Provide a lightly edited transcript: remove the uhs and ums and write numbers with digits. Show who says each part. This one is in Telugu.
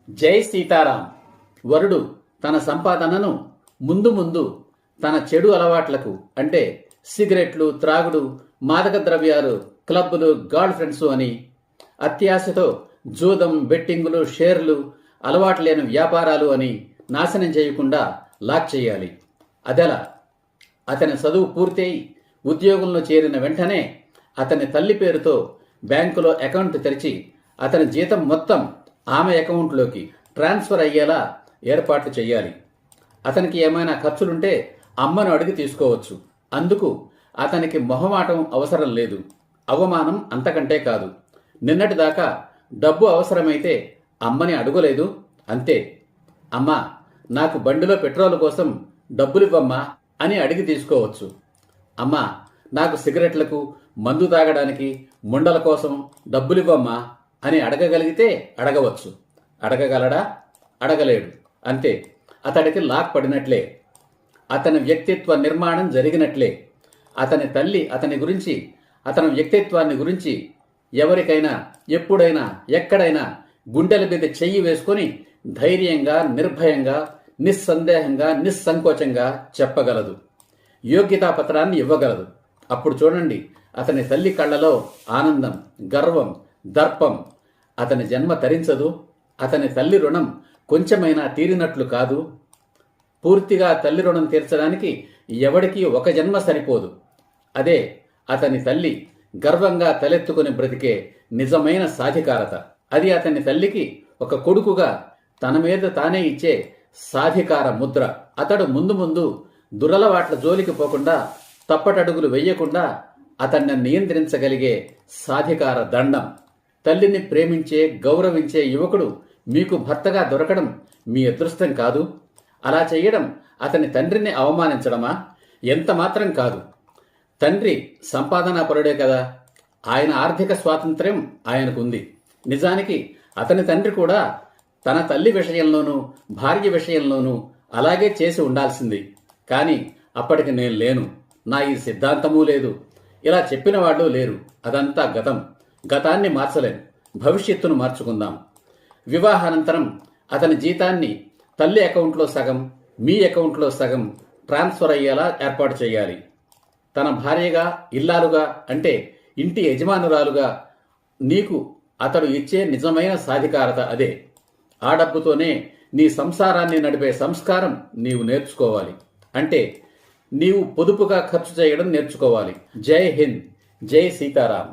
Speaker 1: జై సీతారాం. వరుడు తన సంపాదనను ముందు ముందు తన చెడు అలవాట్లకు అంటే సిగరెట్లు, త్రాగుడు, మాదక ద్రవ్యాలు, క్లబ్బులు, గర్ల్ ఫ్రెండ్స్ అని అత్యాశతో జూదం, బెట్టింగులు, షేర్లు, అలవాటు లేని వ్యాపారాలు అని నాశనం చేయకుండా లాక్ చేయాలి. అదెలా? అతని చదువు పూర్తయి ఉద్యోగంలో చేరిన వెంటనే అతని తల్లి పేరుతో బ్యాంకులో అకౌంట్ తెరిచి అతని జీతం మొత్తం ఆమె అకౌంట్లోకి ట్రాన్స్ఫర్ అయ్యేలా ఏర్పాట్లు చేయాలి. అతనికి ఏమైనా ఖర్చులుంటే అమ్మను అడిగి తీసుకోవచ్చు. అందుకు అతనికి మొహమాటం అవసరం లేదు. అవమానం అంతకంటే కాదు. నిన్నటిదాకా డబ్బు అవసరమైతే అమ్మని అడగలేదు, అంతే. అమ్మా, నాకు బండిలో పెట్రోల్ కోసం డబ్బులివ్వమ్మా అని అడిగి తీసుకోవచ్చు. అమ్మా, నాకు సిగరెట్లకు, మందు తాగడానికి, ముండల కోసం డబ్బులివ్వమ్మా అని అడగగలిగితే అడగవచ్చు. అడగగలడా? అడగలేడు, అంతే. అతడికి లాక్ పడినట్లే. అతని వ్యక్తిత్వ నిర్మాణం జరిగినట్లే. అతని తల్లి అతని గురించి, అతని వ్యక్తిత్వాన్ని గురించి ఎవరికైనా, ఎప్పుడైనా, ఎక్కడైనా గుండెల మీద చెయ్యి వేసుకొని ధైర్యంగా, నిర్భయంగా, నిస్సందేహంగా, నిస్సంకోచంగా చెప్పగలదు. యోగ్యతా పత్రాన్ని ఇవ్వగలదు. అప్పుడు చూడండి, అతని తల్లి కళ్ళలో ఆనందం, గర్వం, దర్పం. అతని జన్మ తరించదు. అతని తల్లి రుణం కొంచెమైనా తీరినట్లు కాదు. పూర్తిగా తల్లి రుణం తీర్చడానికి ఎవడికి ఒక జన్మ సరిపోదు. అదే అతని తల్లి గర్వంగా తలెత్తుకుని బ్రతికే నిజమైన సాధికారత. అది అతని తల్లికి ఒక కొడుకుగా తన మీద తానే ఇచ్చే సాధికార ముద్ర. అతడు ముందు ముందు దురలవాట్ల జోలికి పోకుండా, తప్పటడుగులు వెయ్యకుండా అతన్ని నియంత్రించగలిగే సాధికార దండం. తల్లిని ప్రేమించే, గౌరవించే యువకుడు మీకు భర్తగా దొరకడం మీ అదృష్టం కాదు. అలా చేయడం అతని తండ్రిని అవమానించడమా? ఎంత మాత్రం కాదు. తండ్రి సంపాదనాపరుడే కదా. ఆయన ఆర్థిక స్వాతంత్ర్యం ఆయనకుంది. నిజానికి అతని తండ్రి కూడా తన తల్లి విషయంలోనూ, భార్య విషయంలోనూ అలాగే చేసి ఉండాల్సింది. కానీ అప్పటికి నేను లేను, నా ఈ సిద్ధాంతమూ లేదు, ఇలా చెప్పిన వాళ్ళు లేరు. అదంతా గతం. గతాన్ని మార్చలేం, భవిష్యత్తును మార్చుకుందాం. వివాహానంతరం అతని జీతాన్ని తల్లి అకౌంట్లో సగం, మీ అకౌంట్లో సగం ట్రాన్స్ఫర్ అయ్యేలా ఏర్పాటు చేయాలి. తన భార్యగా, ఇల్లాలుగా, అంటే ఇంటి యజమానురాలుగా నీకు అతడు ఇచ్చే నిజమైన సాధికారత అదే. ఆ డబ్బుతోనే నీ సంసారాన్ని నడిపే సంస్కారం నీవు నేర్చుకోవాలి. అంటే నీవు పొదుపుగా ఖర్చు చేయడం నేర్చుకోవాలి. జై హింద్, జై సీతారాం.